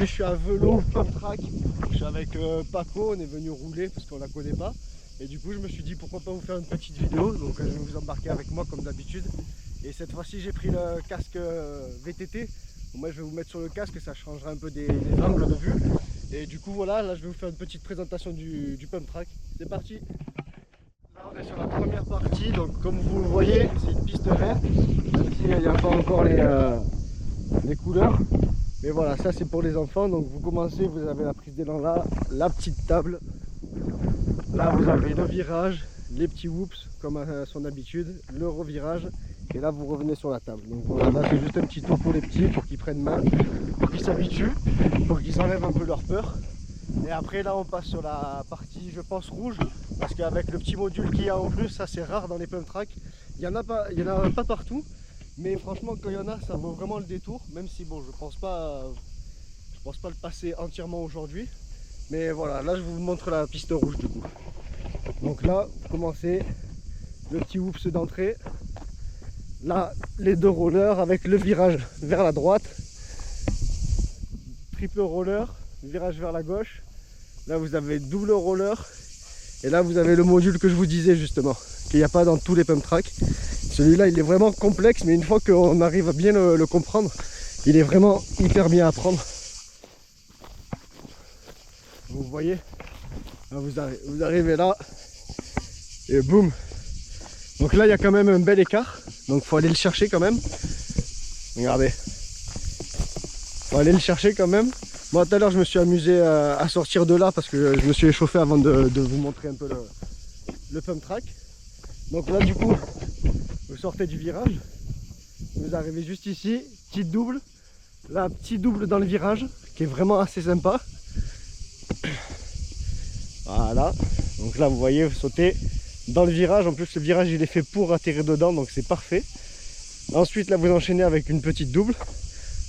Aujourd'hui je suis à Velo Pump Track. Je suis avec Paco, on est venu rouler parce qu'on la connaît pas. Et du coup je me suis dit pourquoi pas vous faire une petite vidéo. Donc je vais vous embarquer avec moi comme d'habitude. Et cette fois-ci j'ai pris le casque VTT. Donc, moi je vais vous mettre sur le casque, ça changera un peu des angles de vue. Et du coup voilà, là je vais vous faire une petite présentation du Pump Track. C'est parti. Là on est sur la première partie, donc comme vous le voyez c'est une piste verte. Même s'il n'y a pas encore les couleurs. Mais voilà, ça c'est pour les enfants. Donc vous commencez, vous avez la prise d'élan là, la petite table. Là vous avez le virage, les petits whoops comme à son habitude, le revirage. Et là vous revenez sur la table. Donc voilà, là c'est juste un petit tour pour les petits, pour qu'ils prennent main, pour qu'ils s'habituent, pour qu'ils enlèvent un peu leur peur. Et après là on passe sur la partie je pense rouge. Parce qu'avec le petit module qu'il y a en plus, ça c'est rare dans les pump tracks. Il y en a pas partout. Mais franchement quand il y en a ça vaut vraiment le détour. Même si bon je pense pas le passer entièrement aujourd'hui. Mais voilà, là je vous montre la piste rouge du coup. Donc là vous commencez le petit whoops d'entrée. Là les deux rollers avec le virage vers la droite. Triple roller, virage vers la gauche. Là vous avez double roller. Et là vous avez le module que je vous disais justement, qu'il n'y a pas dans tous les pump tracks. Celui-là il est vraiment complexe, mais une fois qu'on arrive à bien le comprendre, il est vraiment hyper bien à prendre. Vous voyez, là, vous arrivez là, et boum. Donc là il y a quand même un bel écart, donc il faut aller le chercher quand même. Regardez, faut aller le chercher quand même. Moi tout à l'heure je me suis amusé à sortir de là parce que je me suis échauffé avant de vous montrer un peu le pump track. Donc là du coup vous sortez du virage, vous arrivez juste ici, petite double, là petit double dans le virage qui est vraiment assez sympa. Voilà, donc là vous voyez vous sautez dans le virage, en plus le virage il est fait pour atterrir dedans donc c'est parfait. Ensuite là vous enchaînez avec une petite double,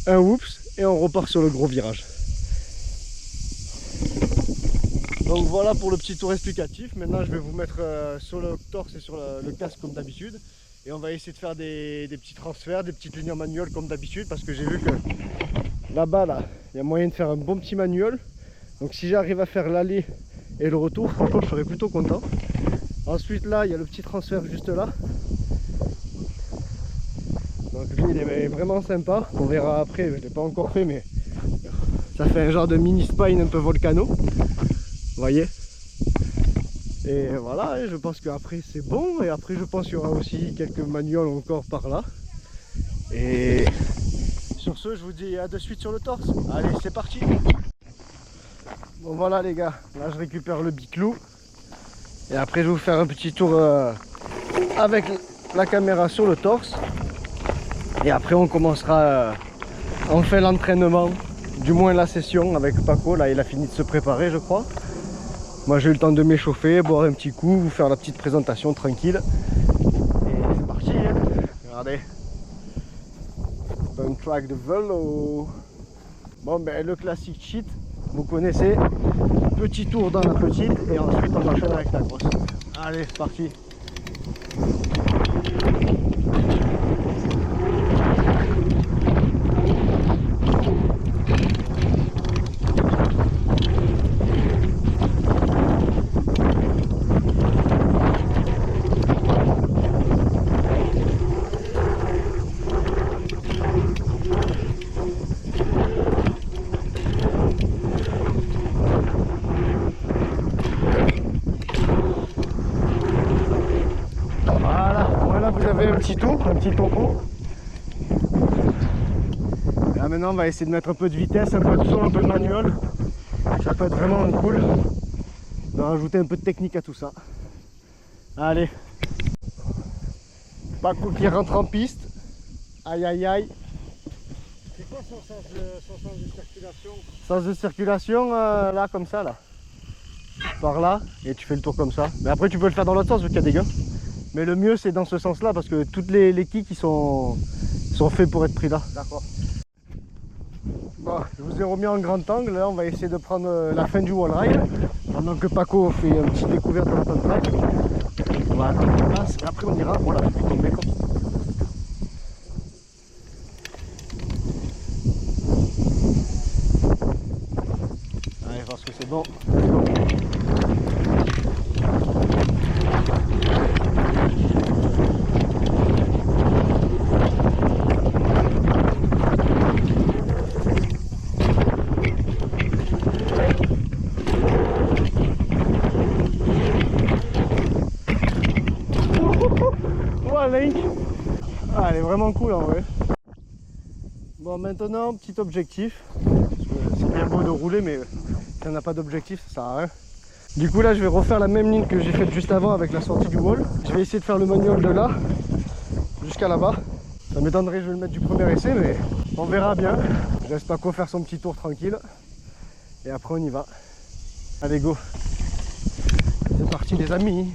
un whoops et on repart sur le gros virage. Donc voilà pour le petit tour explicatif. Maintenant je vais vous mettre sur le torse et sur le casque comme d'habitude. Et on va essayer de faire des petits transferts, des petites lignes en manuel comme d'habitude. Parce que j'ai vu que là-bas, là, il y a moyen de faire un bon petit manuel. Donc si j'arrive à faire l'aller et le retour, franchement je serais plutôt content. Ensuite là, il y a le petit transfert juste là. Donc lui il est vraiment sympa. On verra après, je ne l'ai pas encore fait mais ça fait un genre de mini spine un peu volcano. Vous voyez, et voilà, je pense qu'après c'est bon. Et après je pense qu'il y aura aussi quelques manuels encore par là. Et sur ce je vous dis à de suite sur le torse. Allez c'est parti. Bon voilà les gars, là je récupère le biclou. Et après je vais vous faire un petit tour avec la caméra sur le torse. Et après on commencera on fait l'entraînement, du moins la session avec Paco. Là il a fini de se préparer je crois. Moi j'ai eu le temps de m'échauffer, boire un petit coup, vous faire la petite présentation tranquille. Et c'est parti hein. Regardez. Pump track de vélo. Bon ben le classique cheat, vous connaissez. Petit tour dans la petite et ensuite on enchaîne avec la grosse. Allez c'est parti. Vous avez un petit tour, un petit topo. Là maintenant on va essayer de mettre un peu de vitesse, un peu de saut, un peu de manuel. Ça peut être vraiment cool de rajouter un peu de technique à tout ça. Allez. Paco qui rentre en piste. Aïe aïe aïe. C'est quoi son sens de circulation? Sens de circulation là comme ça là. Par là et tu fais le tour comme ça. Mais après tu peux le faire dans l'autre sens vu qu'il y a des gars. Mais le mieux c'est dans ce sens là parce que toutes les kicks ils sont faits pour être pris là. D'accord. Bon, je vous ai remis en grand angle, là on va essayer de prendre la fin du wall ride. Pendant que Paco fait une petite découverte de la pump track. On va attendre en place et après on ira, voilà, je vais tomber comme ça. Link. Ah, elle est vraiment cool en vrai. Bon, maintenant, petit objectif. C'est bien beau de rouler, mais si on n'a pas d'objectif, ça sert à rien. Du coup, là, je vais refaire la même ligne que j'ai faite juste avant avec la sortie du wall. Je vais essayer de faire le manual de là jusqu'à là-bas. Ça m'étonnerait, je vais le mettre du premier essai, mais on verra bien. Je laisse Paco faire son petit tour tranquille. Et après, on y va. Allez, go. C'est parti, les amis.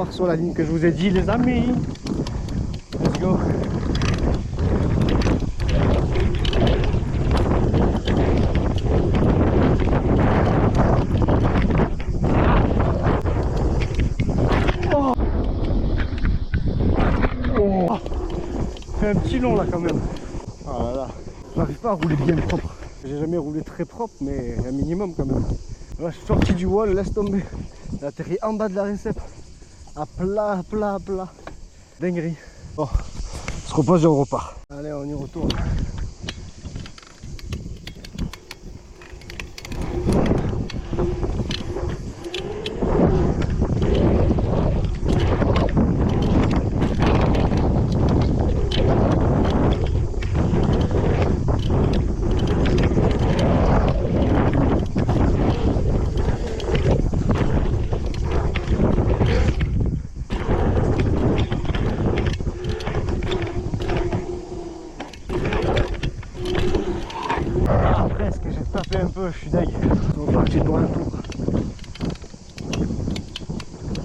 Sur la ligne que je vous ai dit, les amis. Let's go. Oh. Oh. C'est un petit long là quand même. Ah là là. J'arrive pas à rouler bien propre. J'ai jamais roulé très propre, mais un minimum quand même. Là, je suis sorti du wall, laisse tomber. J'ai atterri en bas de la récepte. À plat. Dinguerie. Bon, on se repose et on repart. Allez, on y retourne. Un peu, je suis deg. On va partir pour un tour.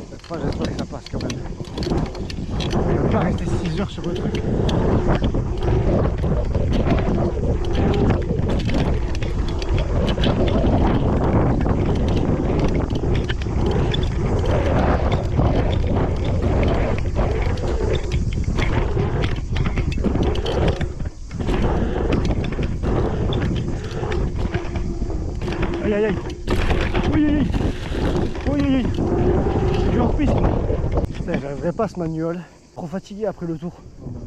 Cette fois, j'espère que ça passe quand même. Je vais pas rester 6 heures sur le truc. Aïe aïe aïe. Oui aïe aïe. Oui aïe aïe. Je suis en piste. Putain, j'arriverai pas à ce manuel. Trop fatigué après le tour.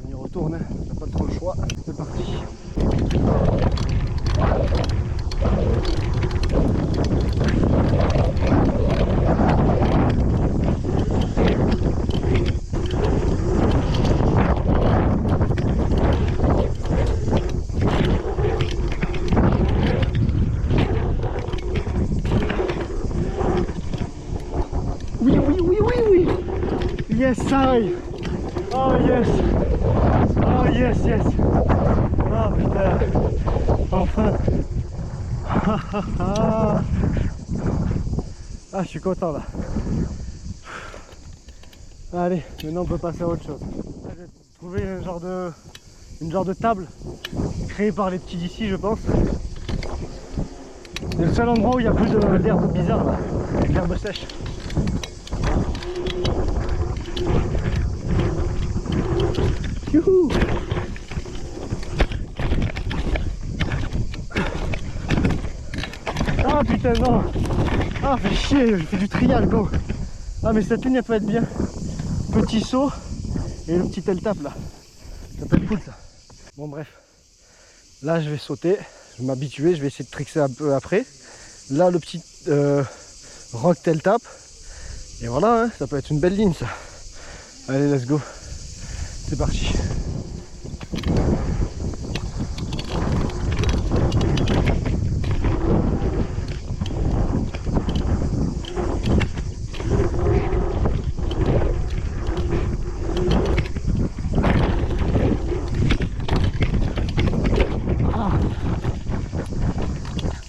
On y retourne, on n'a pas trop le choix. C'est parti. Yes, I. Oh yes. Oh yes, yes. Oh putain. Enfin. Ah, je suis content là. Allez, maintenant on peut passer à autre chose. J'ai trouvé une genre de table créée par les petits d'ici, je pense. C'est le seul endroit où il y a plus d'herbe bizarre là, avec l'herbe sèche. Youhou! Ah putain non! Ah fait chier, je fais du trial go! Ah mais cette ligne elle peut être bien. Petit saut et le petit tel tape là. Ça peut être cool ça. Bon bref. Là je vais sauter, je vais m'habituer, je vais essayer de trickser un peu après. Là le petit rock tel tape. Et voilà, hein, ça peut être une belle ligne ça. Allez let's go. C'est parti.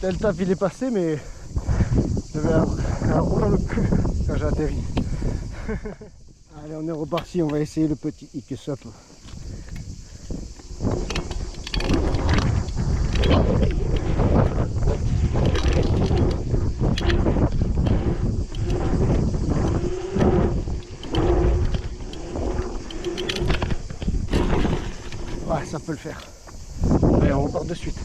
Le tap il est passé mais j'avais un roulant le cul quand j'ai atterri. Allez on est reparti, on va essayer le petit hick-up. Ouais ça peut le faire. Allez on repart de suite.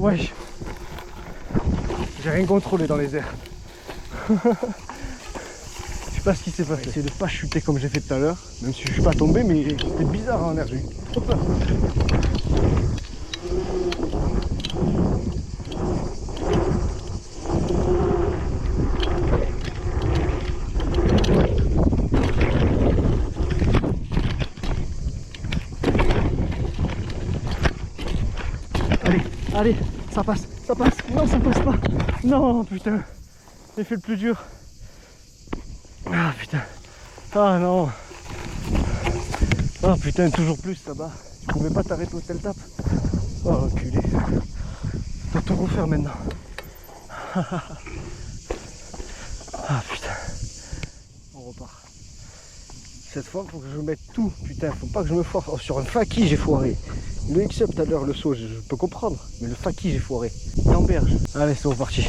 Ouais. J'ai rien contrôlé dans les airs. Je sais pas ce qui s'est passé. Essayer de pas chuter comme j'ai fait tout à l'heure. Même si je suis pas tombé, mais c'était bizarre en l'air. J'ai eu trop peur. Allez, ça passe, ça passe. Non, ça passe pas. Non, putain. J'ai fait le plus dur. Ah, putain. Ah, non. Ah, putain, toujours plus là-bas. Tu pouvais pas t'arrêter au tel tape. Oh, enculé. Faut tout refaire maintenant. Ah, putain. On repart. Cette fois, faut que je mette tout. Putain, faut pas que je me foire. Oh, sur un faki, j'ai foiré. Le X-Up tout à l'heure, le saut, je peux comprendre. Mais le faki, j'ai foiré. Gamberge. Allez, c'est reparti.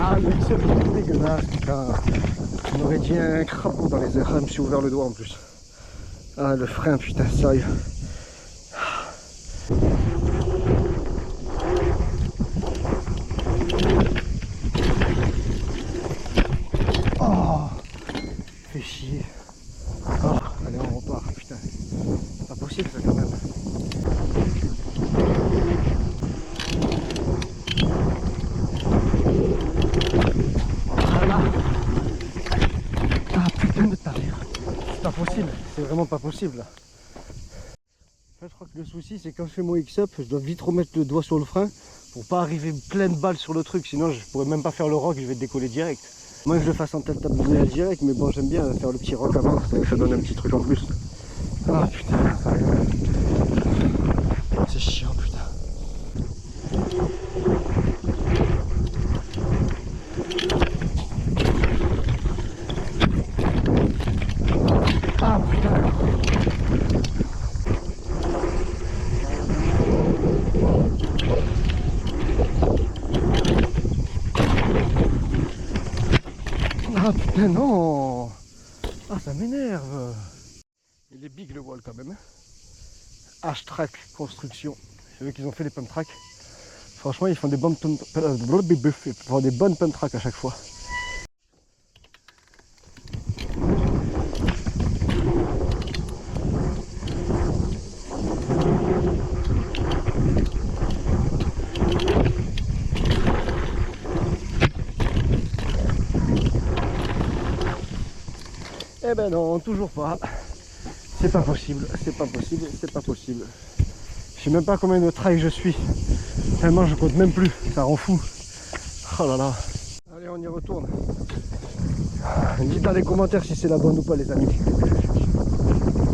Ah, le X-Up, il est dégueulasse, putain. On aurait dit un crapaud dans les airs. Ah, je me suis ouvert le doigt en plus. Ah, le frein, putain, sérieux. Oh, fait chier. Oh, allez, on repart, putain. C'est pas possible ça quand même. Voilà. Ah putain de ta mère. C'est pas possible, c'est vraiment pas possible là. En fait, je crois que le souci c'est quand je fais mon X-Up, je dois vite remettre le doigt sur le frein pour pas arriver plein de balles sur le truc, sinon je pourrais même pas faire le rock, je vais décoller direct. Moi je le fasse en telle table de direct, mais bon j'aime bien faire le petit rock avant, ça donne un petit truc en plus. Ah putain, c'est chiant putain. Ah putain. Ah putain non. Ah ça m'énerve. Il est big le wall quand même. H-Track Construction. C'est eux qui ont fait les pump tracks. Franchement ils font des bonnes pump tracks à chaque fois. Eh ben non, toujours pas. C'est pas possible, c'est pas possible, c'est pas possible. Je sais même pas combien de trails je suis. Tellement je compte même plus, ça rend fou. Oh là là. Allez, on y retourne. Dites dans les commentaires si c'est la bonne ou pas les amis.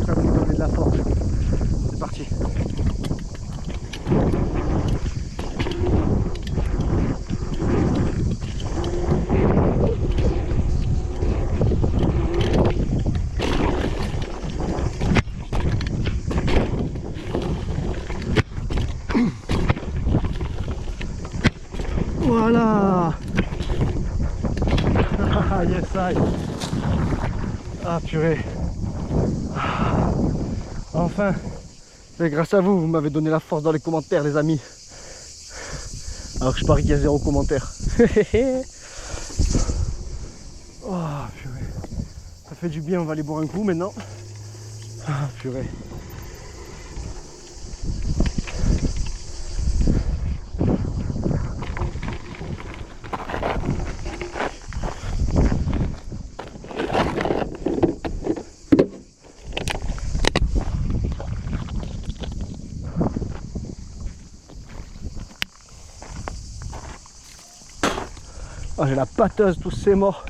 Ça va nous donner de la force. C'est parti. Voilà. Yes, I. Ah purée. Enfin. C'est grâce à vous, vous m'avez donné la force dans les commentaires les amis. Alors que je parie qu'il y a 0 commentaire. Oh purée. Ça fait du bien, on va aller boire un coup maintenant. Ah purée. Oh, j'ai la pâteuse, tous c'est mort.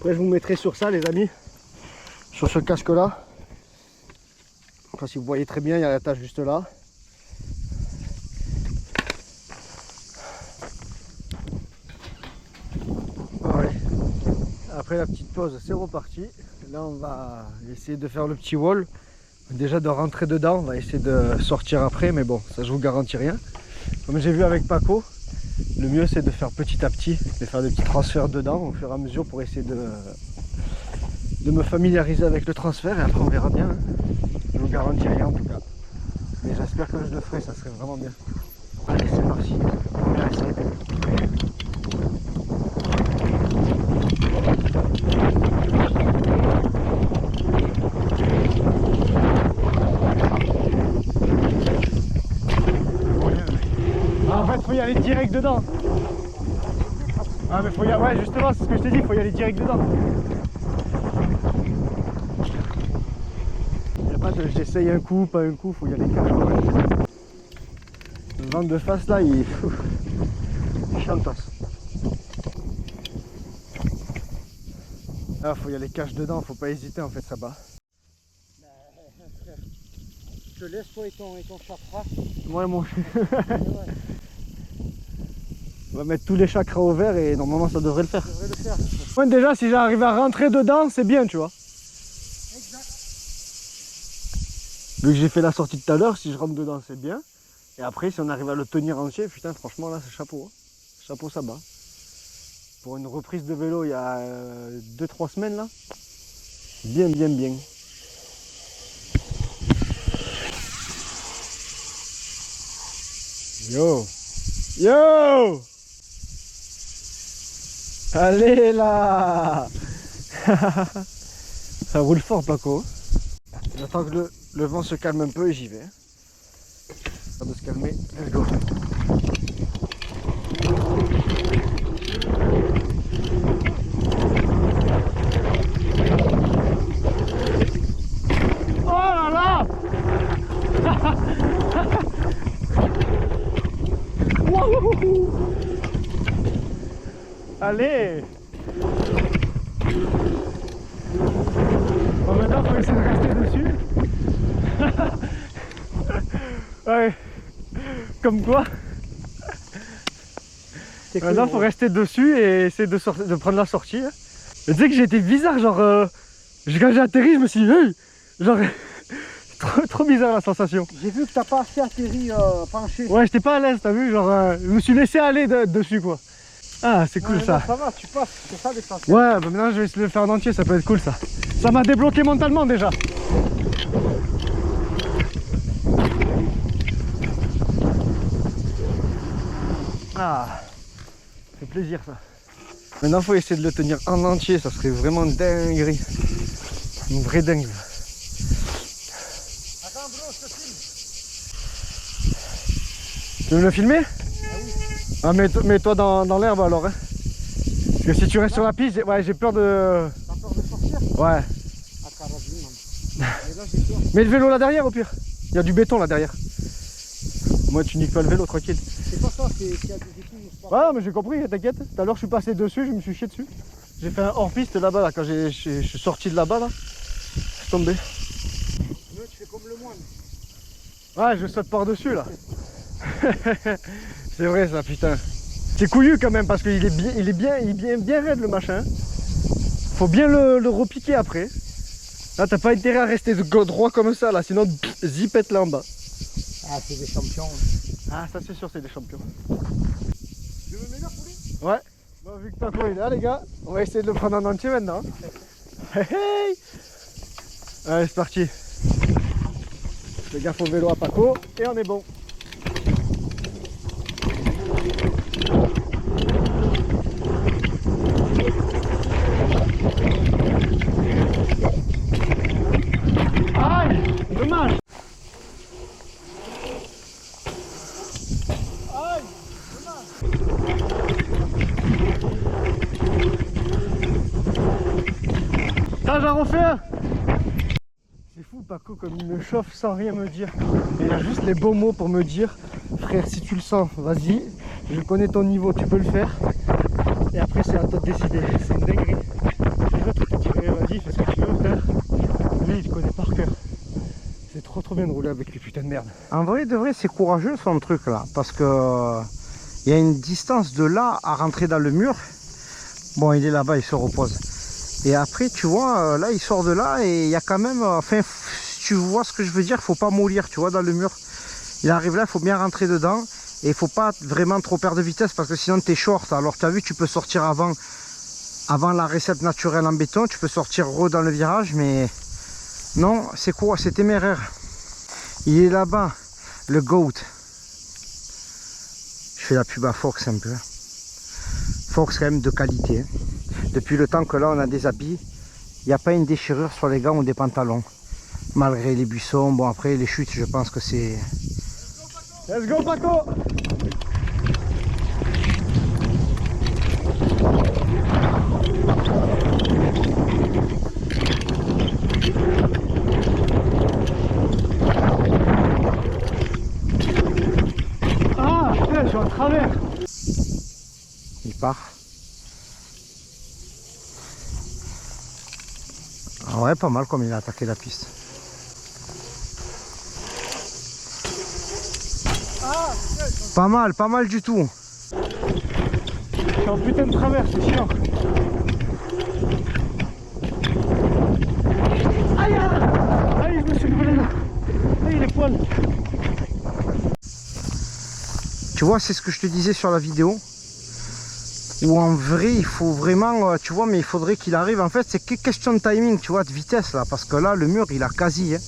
Après je vous mettrai sur ça les amis, sur ce casque là. Quand si vous voyez très bien, il y a la tâche juste là. Ouais. Après la petite pause, c'est reparti. Là on va essayer de faire le petit wall. Déjà de rentrer dedans, on va essayer de sortir après, mais bon, ça je vous garantis rien. Comme j'ai vu avec Paco, le mieux c'est de faire petit à petit, de faire des petits transferts dedans au fur et à mesure pour essayer de me familiariser avec le transfert et après on verra bien. Hein. Je vous garantis rien en tout cas. Mais j'espère que je le ferai, ça serait vraiment bien. Allez, c'est parti. Premier essai. Ah, en fait, faut y aller direct dedans. Ah, mais faut y aller, ouais, justement, c'est ce que je t'ai dit, faut y aller direct dedans. Y a pas de j'essaye un coup, pas un coup, faut y aller cash. Le vent de face là, il chantos. Ah, faut y aller cash dedans, faut pas hésiter en fait, ça bat. Je te laisse toi et ton chakra. Ouais, mon. On va mettre tous les chakras au vert et normalement ça devrait le faire. Ça devrait le faire. Ouais, déjà, si j'arrive à rentrer dedans, c'est bien, tu vois. Exact. Vu que j'ai fait la sortie tout à l'heure, si je rentre dedans, c'est bien. Et après, si on arrive à le tenir entier, putain, franchement, là, c'est chapeau. Hein. Chapeau, ça bat. Pour une reprise de vélo il y a 2-3 semaines, là. Bien, bien, bien. Yo! Yo! Allez là! Ça roule fort, Paco. J'attends que le vent se calme un peu et j'y vais. Ça va se calmer. Let's go. Oh là là! Wouhou! Allez! Bon, maintenant, il faut essayer de rester dessus. Ouais. Comme quoi. Maintenant, il faut rester dessus et essayer de prendre la sortie. Hein. Mais tu sais que j'ai été bizarre, genre... quand j'ai atterri, je me suis dit... Hey! Genre... trop bizarre la sensation. J'ai vu que t'as pas assez atterri penché. Ouais, j'étais pas à l'aise, t'as vu, genre je me suis laissé aller dessus quoi. Ah, c'est cool ça. Non, ça va, tu passes, c'est ça l'essentiel. Ouais, bah maintenant je vais essayer de le faire en entier, ça peut être cool ça. Ça m'a débloqué mentalement déjà. Ah, ça fait plaisir ça. Maintenant faut essayer de le tenir en entier, ça serait vraiment dinguerie. Une vraie dingue. Attends bro, je te filme. Tu veux me le filmer? Ah oui. Ah, mets-toi dans l'herbe alors. Hein. Parce que si tu restes sur la piste, ouais, j'ai peur de... T'as peur de sortir? Ouais. Ah carabine, man. Mais là j'ai peur. Mets le vélo là derrière au pire. Il y a du béton là derrière. Moi tu niques pas le vélo, tranquille. C'est pas ça, c'est qu'il y a des épines. Ouais, mais j'ai compris, t'inquiète. Tout à l'heure je suis passé dessus, je me suis chié dessus. J'ai fait un hors-piste là-bas, là, quand je suis sorti de là-bas, là. Je suis tombé. Tu fais comme le moine. Ouais, je saute par-dessus là. C'est vrai ça, putain. C'est couillu quand même parce qu'il est bien raide le machin. Faut bien le repiquer après. Là, t'as pas intérêt à rester droit comme ça là, sinon zipette là en bas. Ah, c'est des champions. Ah, ça c'est sûr, c'est des champions. Tu veux me mettre pour lui? Ouais. Bon, vu que Paco est là, les gars, on va essayer de le prendre en entier maintenant. Hey, hey. Allez, c'est parti. Fais gaffe au vélo à Paco et on est bon. Aïe, dommage. Aïe, ça, j'en refais un. C'est fou Paco comme il me chauffe sans rien me dire. Il a juste les bons mots pour me dire frère, si tu le sens, vas-y, je connais ton niveau, tu peux le faire. Et après c'est à toi de décider, c'est une dinguerie. Je vas-y, fais ce que tu veux, frère. Lui, il connaît par cœur. C'est trop bien de rouler avec les putains de merde. En vrai, de vrai, c'est courageux son truc là. Parce que il y a une distance de là à rentrer dans le mur. Bon, il est là-bas, il se repose. Et après, tu vois, là, il sort de là et il y a quand même... Enfin, tu vois ce que je veux dire, faut pas mollir, tu vois, dans le mur. Il arrive là, il faut bien rentrer dedans. Et il faut pas vraiment trop perdre de vitesse parce que sinon tu es short. Alors tu as vu, tu peux sortir avant la recette naturelle en béton. Tu peux sortir dans le virage, mais non, c'est quoi? C'est téméraire. Il est là-bas, le GOAT. Je fais la pub à Fox un peu. Fox quand même de qualité. Depuis le temps que là on a des habits, il n'y a pas une déchirure sur les gants ou des pantalons. Malgré les buissons, bon après les chutes je pense que c'est... Let's go Paco! Ah putain, je suis en travers! Il part. Ah ouais, pas mal comme il a attaqué la piste. Pas mal du tout. Je suis en putain de travers, c'est chiant. Aïe, aïe, je me suis brûlé là. Aïe, les poils. Tu vois, c'est ce que je te disais sur la vidéo. Où en vrai, il faut vraiment, tu vois, mais il faudrait qu'il arrive. En fait, c'est que question de timing, tu vois, de vitesse là. Parce que là, le mur, il a quasi. Hein.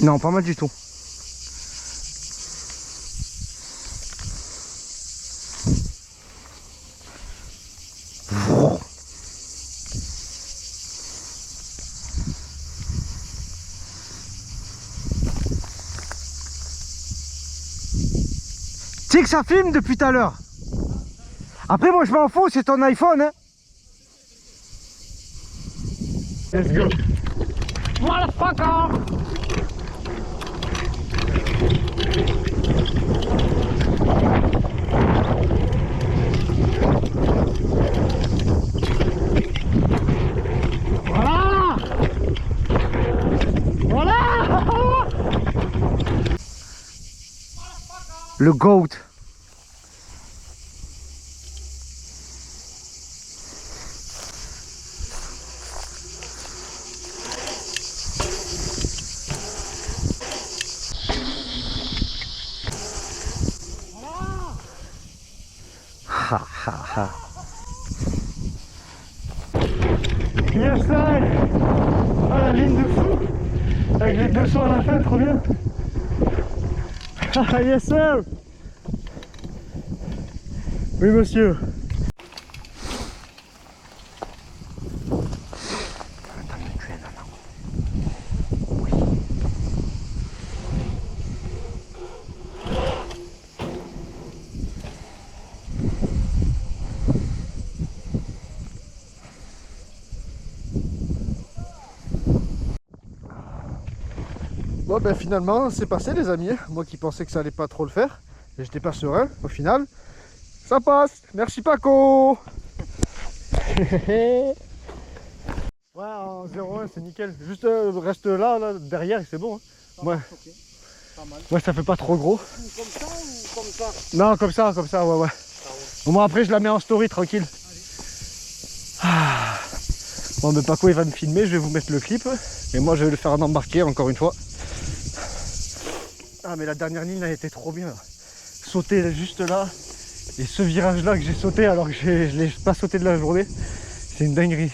Non, pas mal du tout. Tu sais que ça filme depuis tout à l'heure. Après, moi, je m'en fous, c'est ton iPhone. Hein. Let's go. Motherfucker! Voilà. Voilà. Le GOAT. Ha ha ha. Yes, sir. Ah, la ligne de fou. Avec les 200 à la fin, trop bien. Ah, yes, sir. Oui, monsieur. Bon ben finalement c'est passé les amis, moi qui pensais que ça allait pas trop le faire, et j'étais pas serein, au final ça passe, merci Paco. Ouais en 0-1 c'est nickel, juste reste là derrière et c'est bon hein. Ouais. Okay. Pas mal. Ouais ça fait pas trop gros. Comme ça ou comme ça? Non comme ça ouais ouais. Bon moi après je la mets en story tranquille. Ah. Bon ben Paco il va me filmer, je vais vous mettre le clip, et moi je vais le faire en embarquer encore une fois. Ah mais la dernière ligne a été trop bien là. Sauter juste là. Et ce virage là que j'ai sauté alors que je l'ai pas sauté de la journée. C'est une dinguerie.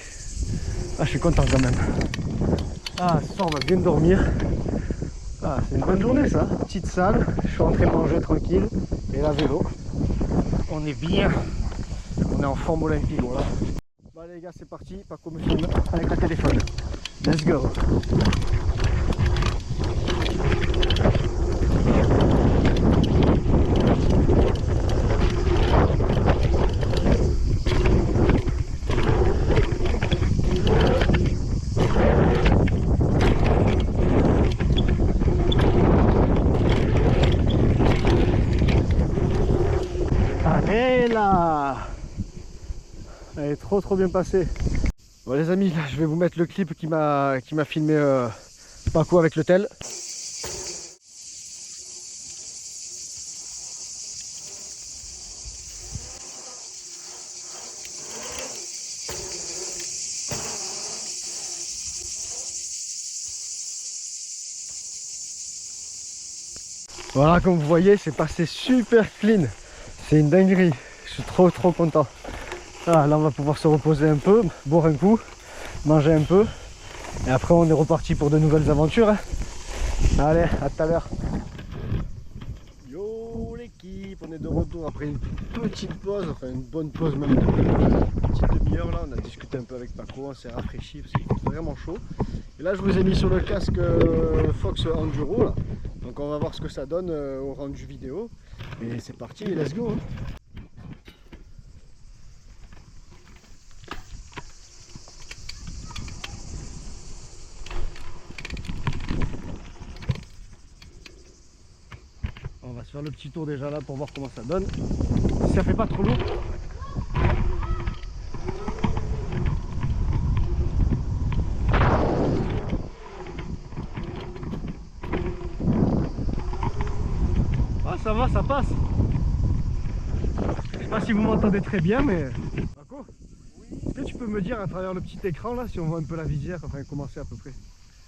Ah je suis content quand même. Ah ça on va bien dormir. Ah c'est une bonne journée ça. Petite salle. Je suis rentré manger tranquille. Et la vélo. On est bien. On est en forme olympique voilà. Bon allez les gars c'est parti. Paco me filme avec le téléphone. Let's go. Elle est trop bien passée. Bon les amis, là je vais vous mettre le clip qui m'a filmé Paco avec le tel. Voilà, comme vous voyez, c'est passé super clean. C'est une dinguerie. Je suis trop content. Ah, là, on va pouvoir se reposer un peu, boire un coup, manger un peu. Et après, on est reparti pour de nouvelles aventures. Hein. Allez, à tout à l'heure. Yo l'équipe, on est de retour après une petite pause, enfin une bonne pause même de une petite demi-heure là. On a discuté un peu avec Paco, on s'est rafraîchi parce qu'il fait vraiment chaud. Et là, je vous ai mis sur le casque Fox Enduro là. Donc on va voir ce que ça donne au rendu vidéo. Et c'est parti, let's go hein. On va se faire le petit tour déjà là pour voir comment ça donne. Si ça fait pas trop lourd. Ah ça va, ça passe. Je sais pas si vous m'entendez très bien mais... Paco, est-ce que tu peux me dire à travers le petit écran là si on voit un peu la visière, enfin comment c'est à peu près?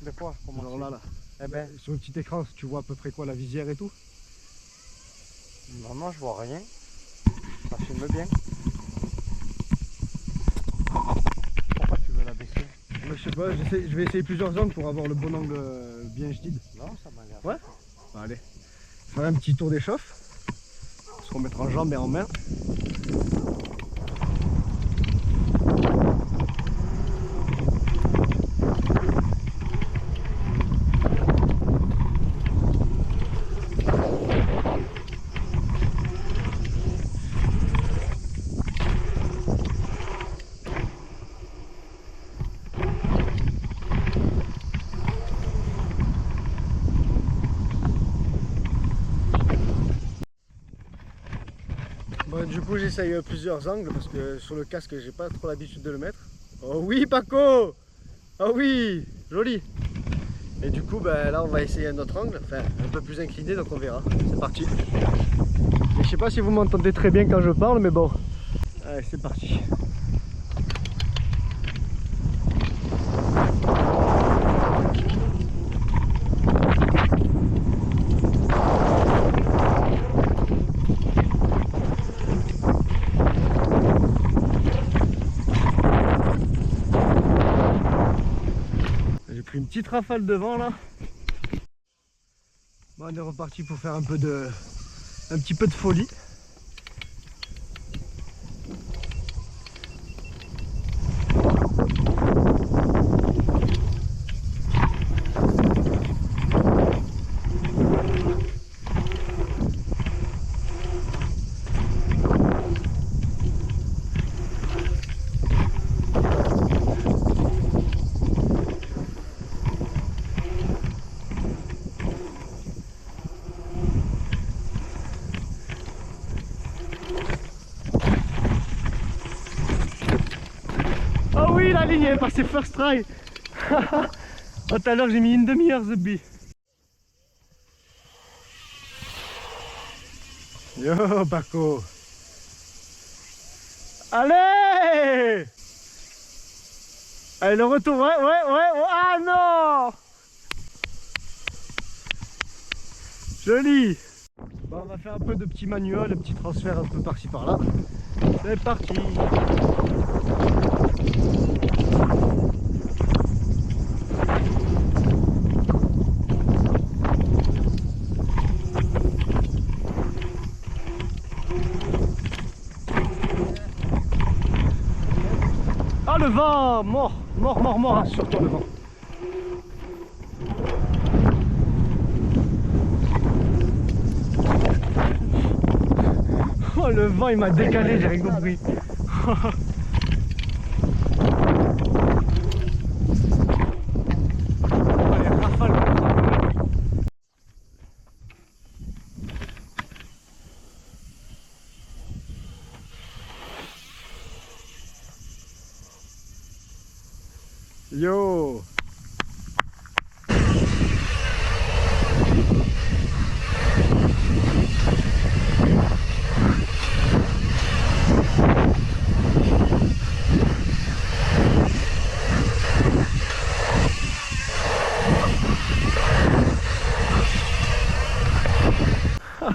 De quoi? Genre là. Eh ben, sur le petit écran, tu vois à peu près quoi, la visière et tout? non, je vois rien. Ça filme bien. Pourquoi tu veux la baisser? Je sais pas, je vais essayer plusieurs angles pour avoir le bon angle bien jadid. Non, ça m'a l'air. Ouais. Bah, allez, faire un petit tour d'échauffe. On se remettre en jambes et en main. Bon, du coup j'essaye plusieurs angles parce que sur le casque j'ai pas trop l'habitude de le mettre. Oh oui Paco! Oh oui! Joli! Et du coup ben, là on va essayer un autre angle, enfin un peu plus incliné donc on verra. C'est parti! Et je sais pas si vous m'entendez très bien quand je parle mais bon. Allez c'est parti! J'ai pris une petite rafale de vent là. Bon, on est reparti pour faire un petit peu de folie. Oh oui, la ligne est passée first try. Tout à l'heure j'ai mis une demi-heure Zubby. Yo Paco. Allez. Allez le retour, ouais. Ah non. Joli. Bon, on va faire un peu de petits manuels, de petits transferts un peu par-ci par-là. C'est parti. Ah le vent, mort, hein, surtout le vent. Oh le vent il m'a décalé, j'ai rien compris. Allez, rafale. Yo.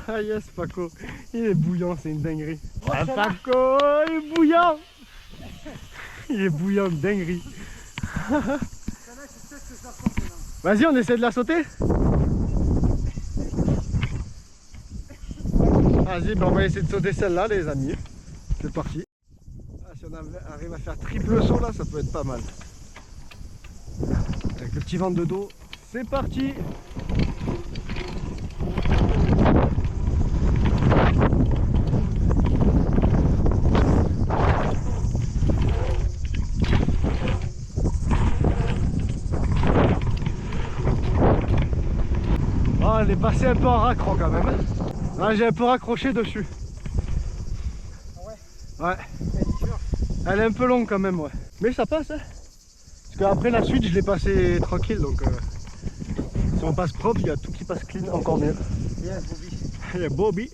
Ah yes, Paco, il est bouillant, c'est une dinguerie. Ah, Paco, il est bouillant. Il est bouillant, dinguerie. Vas-y, on essaie de la sauter. Vas-y, ben on va essayer de sauter celle-là, les amis. C'est parti. Ah, si on arrive à faire triple saut là, ça peut être pas mal. Avec le petit ventre de dos, c'est parti. Oh, elle est passée un peu en raccro quand même. Ah, j'ai un peu raccroché dessus. Ah ouais. Ouais. Elle est un peu longue quand même, ouais. Mais ça passe, hein. Parce qu'après la suite, je l'ai passé tranquille, donc si on passe propre, il y a tout qui passe clean, encore mieux. Yes, Bobby. Il y a Bobby.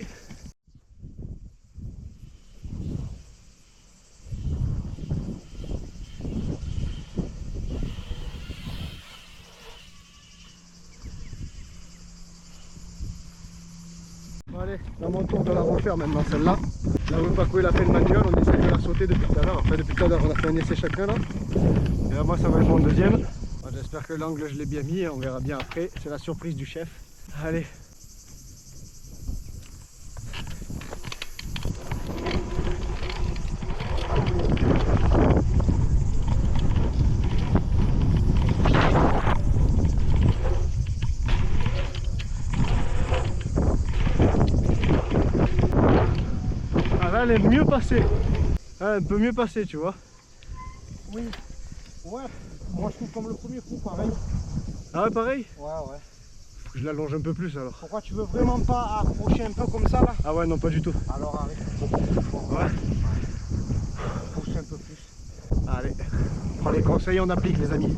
Bon, allez, à mon tour de la refaire maintenant celle-là. Là où Paco il a fait le manuel, on essaie de la sauter depuis tout à l'heure. Enfin depuis tout à l'heure on a fait un essai chacun là. Et là moi ça va être mon deuxième. Bon, j'espère que l'angle je l'ai bien mis, on verra bien après. C'est la surprise du chef. Allez. Elle est mieux passée. Elle peut mieux passer, tu vois. Oui. Ouais. Moi je trouve comme le premier coup pareil. Ah ouais, pareil. Ouais, ouais. Faut que je l'allonge un peu plus alors. Pourquoi tu veux vraiment pas approcher un peu comme ça là? Ah ouais, non, pas du tout. Alors arrête. Ouais. Pousse un peu plus. Allez, on prend les conseils, on applique les amis.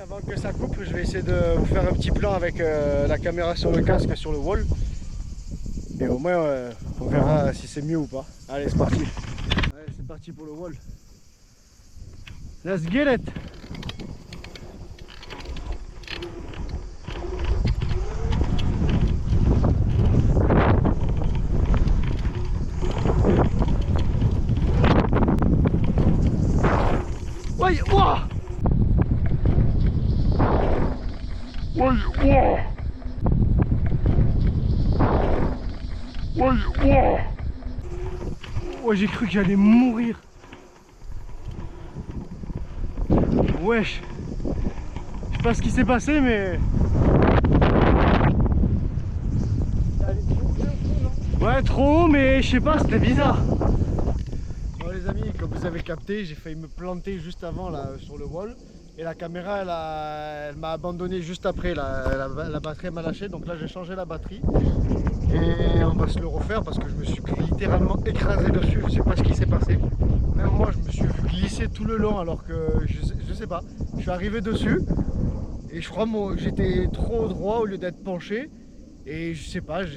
Avant que ça coupe, je vais essayer de vous faire un petit plan avec la caméra sur le casque sur le wall. Et au moins on verra si c'est mieux ou pas. Allez, c'est parti. Allez, c'est parti pour le wall. Let's get it. Ouais, ouah. Ouais, j'ai cru que j'allais mourir. Wesh. Je sais pas ce qui s'est passé, mais... Ouais, trop haut, mais je sais pas, c'était bizarre. Bon les amis, comme vous avez capté, j'ai failli me planter juste avant là sur le wall. Et la caméra, elle m'a abandonné juste après, la batterie m'a lâché, donc là j'ai changé la batterie. Et on va se le refaire parce que je me suis littéralement écrasé dessus, je sais pas ce qui s'est passé. Même moi je me suis glissé tout le long alors que je sais pas. Je suis arrivé dessus et je crois que j'étais trop droit au lieu d'être penché. Et je sais pas, je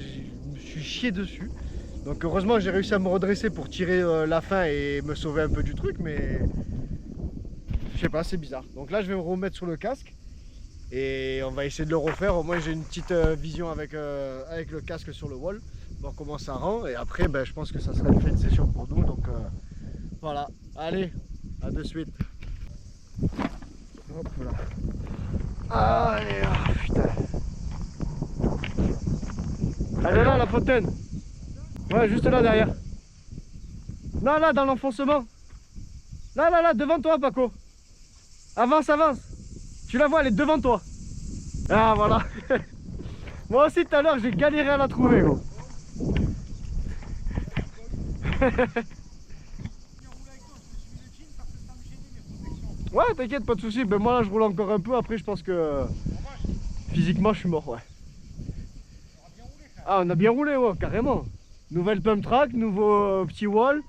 me suis chié dessus. Donc heureusement j'ai réussi à me redresser pour tirer la fin et me sauver un peu du truc, mais... Je sais pas, c'est bizarre. Donc là je vais me remettre sur le casque et on va essayer de le refaire. Au moins j'ai une petite vision avec le casque sur le wall, voir comment ça rend. Et après ben, je pense que ça sera une fin de session pour nous. Donc voilà, allez, à de suite. Hop là. Allez, ah, putain. Elle est là la fontaine. Ouais, juste là derrière. Non, là dans l'enfoncement. Là, devant toi Paco. Avance, avance. Tu la vois, elle est devant toi. Ah voilà. Moi aussi tout à l'heure j'ai galéré à la trouver gros. Ouais t'inquiète pas de soucis, ben moi là je roule encore un peu, après je pense que physiquement je suis mort ouais. Ah on a bien roulé ouais carrément. Nouvelle pump track, nouveau petit wall.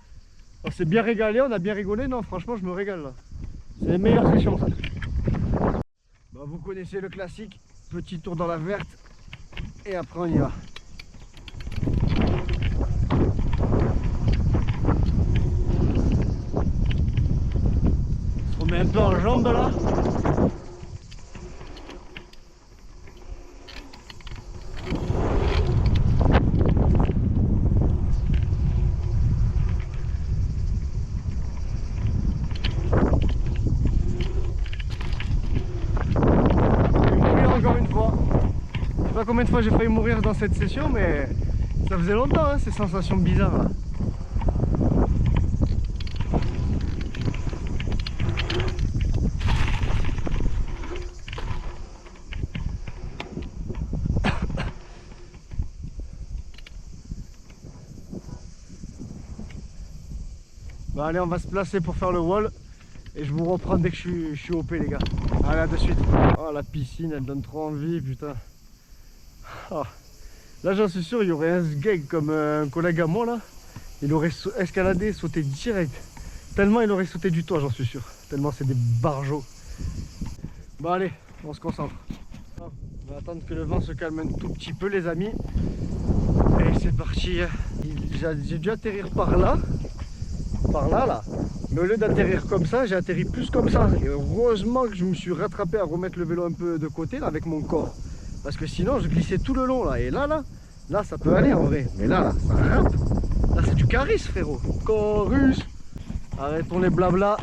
On s'est bien régalé, on a bien rigolé, non franchement je me régale là. C'est les meilleures sessions ça. Bah, vous connaissez le classique, petit tour dans la verte et après on y va. On se remet un peu en jambes là. Encore une fois. Je sais pas combien de fois j'ai failli mourir dans cette session, mais ça faisait longtemps hein, ces sensations bizarres là. Bon allez on va se placer pour faire le wall et je vous reprends dès que je suis OP les gars. Allez à de suite. Oh la piscine elle donne trop envie putain. Oh. Là j'en suis sûr il y aurait un sgeg comme un collègue à moi là. Il aurait escaladé, sauté direct. Tellement il aurait sauté du toit j'en suis sûr. Tellement c'est des barjots. Bon allez on se concentre. On va attendre que le vent se calme un tout petit peu les amis. Et c'est parti. J'ai dû atterrir par là. Par là là, mais au lieu d'atterrir comme ça, j'ai atterri plus comme ça, et heureusement que je me suis rattrapé à remettre le vélo un peu de côté là avec mon corps, parce que sinon je glissais tout le long là, et là ça peut aller en vrai, mais là ça rampe, là c'est du Caris frérot, Chorus. Arrêtons les blabla,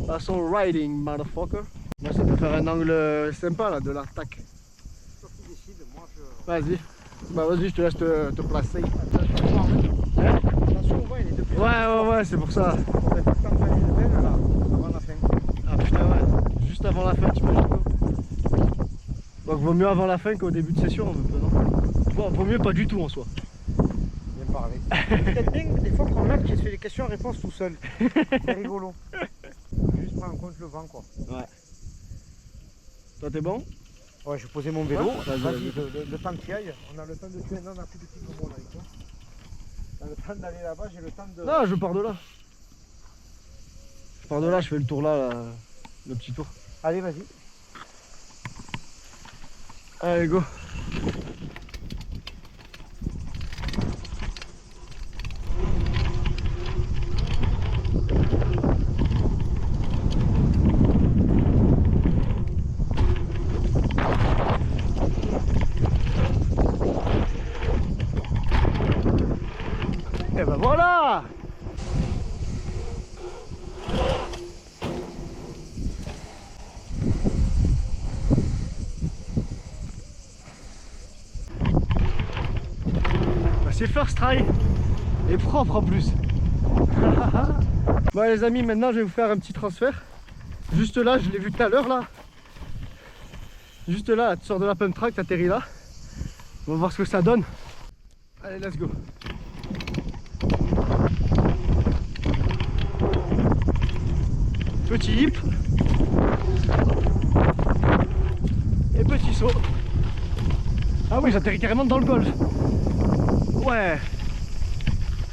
passons riding motherfucker. Moi ça peut faire un angle sympa là de l'attaque. Sauf qu'il décide, moi je... Vas-y, bah vas-y je te laisse te placer. Attention, on voit, il est depuis. Ouais c'est pour ça. On va tout le temps faire une peine là, avant la fin. Ah putain ouais, juste avant la fin t'imagines quoi. Donc vaut mieux avant la fin qu'au début de session un peu non. Bon vaut mieux pas du tout en soi. Bien parlé. Peut-être bien des fois qu'on a qui se fait des questions-réponses tout seul. C'est rigolo. Juste prendre en compte le vent quoi. Ouais. Toi t'es bon? Ouais, je vais poser mon vélo. Ouais, vas-y, le temps qu'il aille. On a le temps de tuer. Non, on a plus de petits gros là avec toi. On a le temps d'aller là-bas, j'ai le temps de. Non je pars de là. Je pars de là, je fais le tour là, le petit tour. Allez, vas-y. Allez go. Et ben voilà. Bah, c'est first try et propre en plus. Bon les amis, maintenant je vais vous faire un petit transfert. Juste là, je l'ai vu tout à l'heure là. Juste là, tu sors de la pump track, tu atterris là. On va voir ce que ça donne. Allez, let's go. Petit hip. Et petit saut. Ah oui, j'atterris carrément dans le golf. Ouais.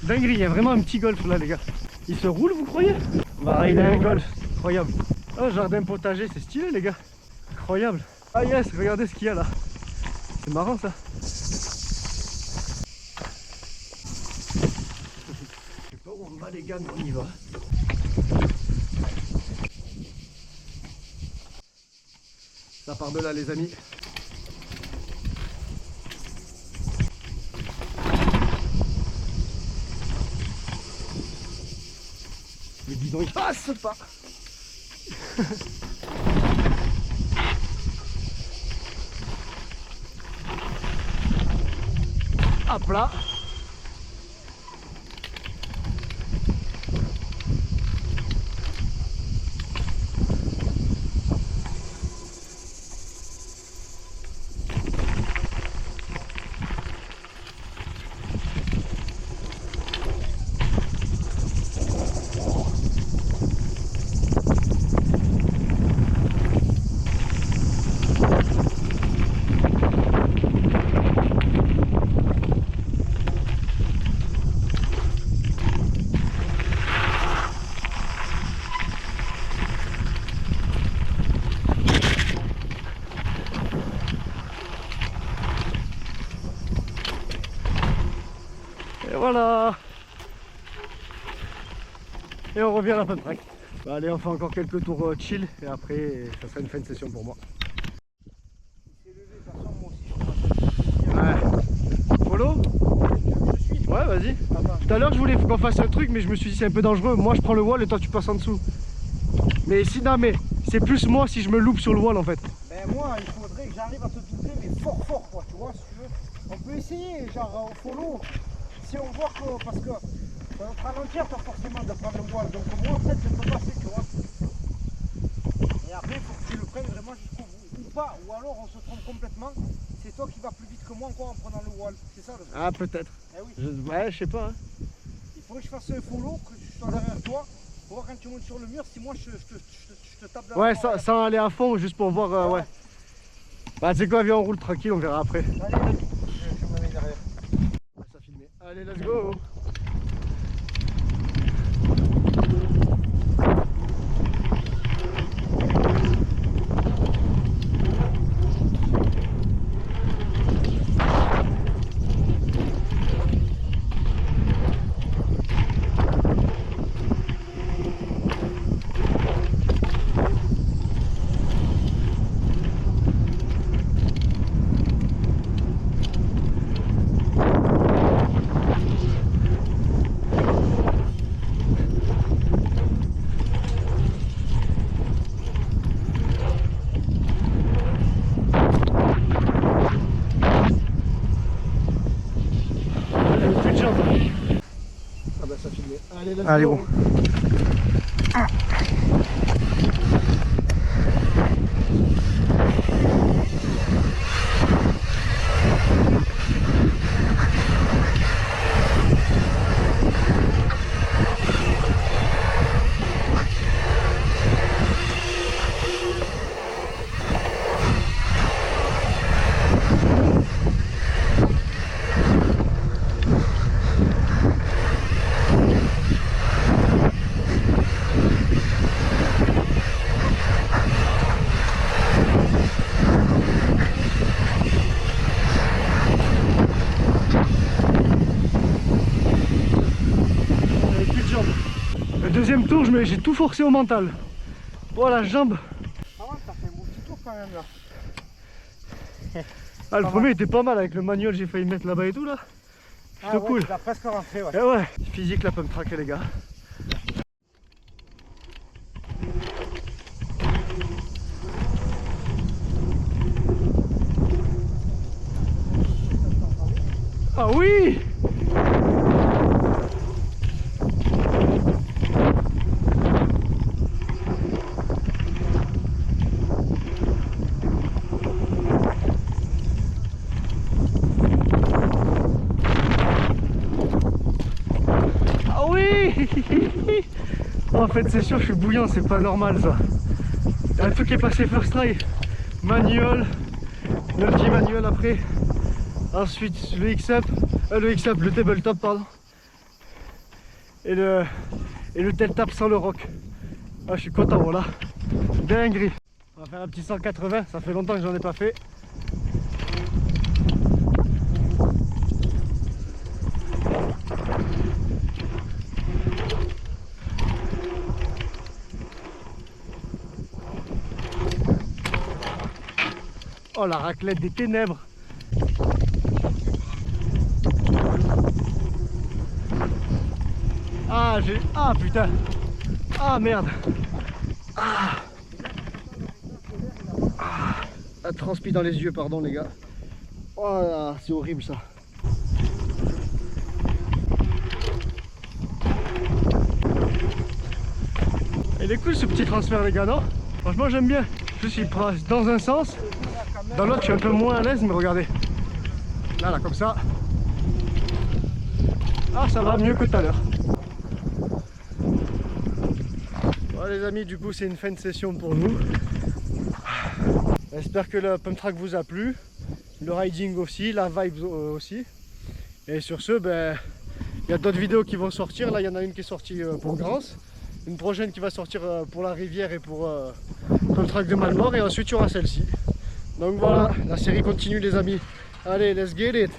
Dinguerie, il y a vraiment un petit golf là les gars. Il se roule vous croyez? On va rider un golf, incroyable. Oh jardin potager, c'est stylé les gars. Incroyable. Ah yes, regardez ce qu'il y a là. C'est marrant ça. Je sais pas où on va les gars, mais on y va. Ça part de là les amis. Le bidon il passe pas. Hop là. Voilà. Et on revient à la pump track. Bah, allez, on fait encore quelques tours chill et après ça sera une fin de session pour moi. Ouais. Follow? Ouais, vas-y. Tout à l'heure je voulais qu'on fasse un truc mais je me suis dit c'est un peu dangereux. Moi je prends le wall et toi tu passes en dessous. Mais si, non mais c'est plus moi si je me loupe sur le wall en fait. Ben moi il faudrait que j'arrive à te doubler mais fort quoi, tu vois, si tu veux. On peut essayer, genre au follow. Si on voit que, parce que ça va te ralentir toi forcément de prendre le wall. Donc moi peut-être je peux passer, tu vois. Et après il faut que tu le prennes vraiment jusqu'au bout. Ou pas, ou alors on se trompe complètement. C'est toi qui vas plus vite que moi encore en prenant le wall. C'est ça le truc. Ah peut-être. Eh oui. Ouais, je sais pas. Hein. Il faudrait que je fasse un follow, que je sois derrière toi. Pour voir quand tu montes sur le mur, si moi je te tape dans Ouais, la sans aller à fond, juste pour voir. Ouais. Bah, c'est quoi, viens, on roule tranquille, on verra après. Allez, je me mets derrière. Ouais, ça filmait. Allez, let's go. Ah bah ça filmait. Allez, let's Allez, go. bon. Deuxième tour, j'ai tout forcé au mental. Voilà, jambe. Ah ouais, t'as fait un beau petit tour quand même là. Ah, le premier était pas mal avec le manuel, j'ai failli mettre là-bas et tout là. Plutôt ouais, cool. tu l'as presque rentré, ouais. Et ouais, physique la pump track les gars. Ah oui! Ah oui! En fait c'est sûr je suis bouillant, c'est pas normal ça. Il y a un truc qui est passé first try. Manuel, le petit manuel après. Ensuite le X-Up, le tabletop pardon. Et le tail tap sans le rock. Ah je suis content voilà. Dinguerie. On va faire un petit 180, ça fait longtemps que j'en ai pas fait. Oh la raclette des ténèbres. Ah j'ai... Ah putain. Ah merde. Ah. La transpi dans les yeux, pardon les gars. Oh là, c'est horrible ça. Il est cool ce petit transfert les gars, non? Franchement j'aime bien. Juste il prend dans un sens. Dans l'autre je suis un peu moins à l'aise, mais regardez. Là comme ça. Ah ça va mieux que tout à l'heure. Voilà les amis, du coup c'est une fin de session pour nous. J'espère que le pump track vous a plu. Le riding aussi, la vibe aussi. Et sur ce, ben, il y a d'autres vidéos qui vont sortir. Là il y en a une qui est sortie pour Grance. Une prochaine qui va sortir pour la rivière et pour le track de Malmort. Et ensuite il y aura celle-ci. Donc voilà, la série continue les amis. Allez, let's get it!